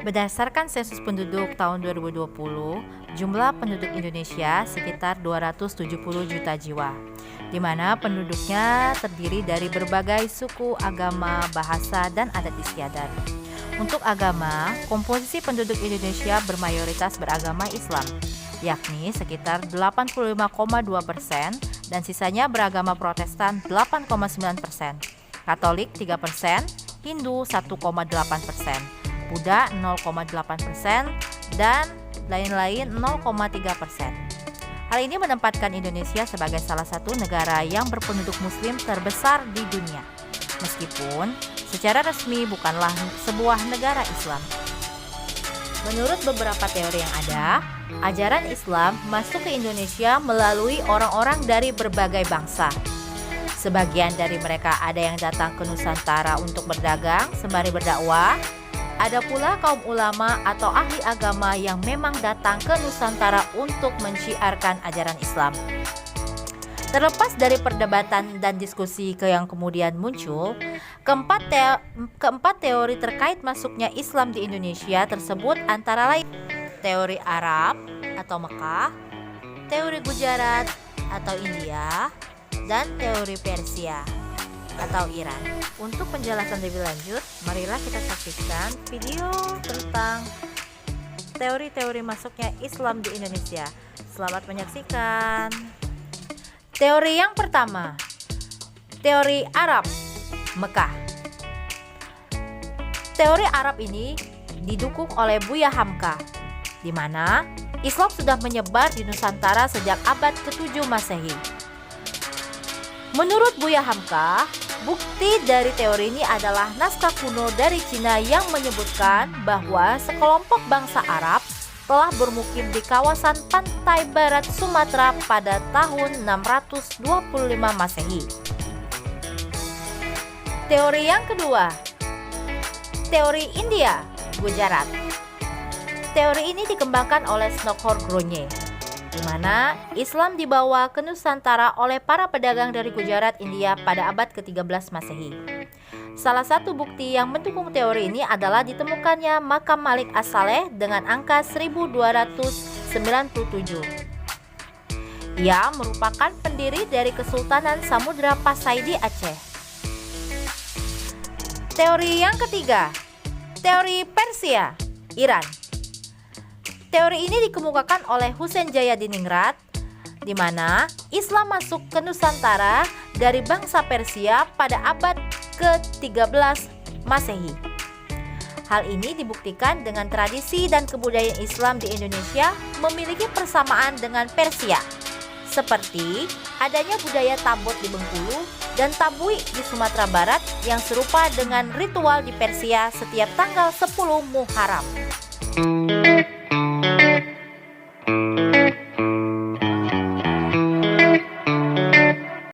Berdasarkan sensus penduduk tahun 2020, jumlah penduduk Indonesia sekitar 270 juta jiwa, di mana penduduknya terdiri dari berbagai suku, agama, bahasa, dan adat istiadat. Untuk agama, komposisi penduduk Indonesia bermayoritas beragama Islam, yakni sekitar 85,2% dan sisanya beragama Protestan 8,9%, Katolik 3%, Hindu 1,8%, Buddha 0,8%, dan lain-lain 0,3%. Hal ini menempatkan Indonesia sebagai salah satu negara yang berpenduduk muslim terbesar di dunia, meskipun secara resmi bukanlah sebuah negara Islam. Menurut beberapa teori yang ada, ajaran Islam masuk ke Indonesia melalui orang-orang dari berbagai bangsa. Sebagian dari mereka ada yang datang ke Nusantara untuk berdagang sembari berdakwah. Ada pula kaum ulama atau ahli agama yang memang datang ke Nusantara untuk menciarkan ajaran Islam. Terlepas dari perdebatan dan diskusi yang kemudian muncul, keempat teori terkait masuknya Islam di Indonesia tersebut antara lain teori Arab atau Mekah, teori Gujarat atau India, dan teori Persia atau Iran. Untuk penjelasan lebih lanjut, marilah kita saksikan video tentang teori-teori masuknya Islam di Indonesia. Selamat menyaksikan. Teori yang pertama, teori Arab, Mekah. Teori Arab ini didukung oleh Buya Hamka, di mana Islam sudah menyebar di Nusantara sejak abad ke-7 Masehi. Menurut Buya Hamka, bukti dari teori ini adalah naskah kuno dari Cina yang menyebutkan bahwa sekelompok bangsa Arab telah bermukim di kawasan pantai barat Sumatera pada tahun 625 Masehi. Teori yang kedua, teori India, Gujarat. Teori ini dikembangkan oleh Snokhor Gronje, di mana Islam dibawa ke Nusantara oleh para pedagang dari Gujarat, India pada abad ke-13 Masehi. Salah satu bukti yang mendukung teori ini adalah ditemukannya makam Malik As-Saleh dengan angka 1297. Ia merupakan pendiri dari Kesultanan Samudra Pasai di Aceh. Teori yang ketiga, teori Persia, Iran. Teori ini dikemukakan oleh Husain Jayadiningrat, di mana Islam masuk ke Nusantara dari bangsa Persia pada abad ke-13 Masehi. Hal ini dibuktikan dengan tradisi dan kebudayaan Islam di Indonesia memiliki persamaan dengan Persia, seperti adanya budaya tabot di Bengkulu dan tabui di Sumatera Barat yang serupa dengan ritual di Persia setiap tanggal 10 Muharram.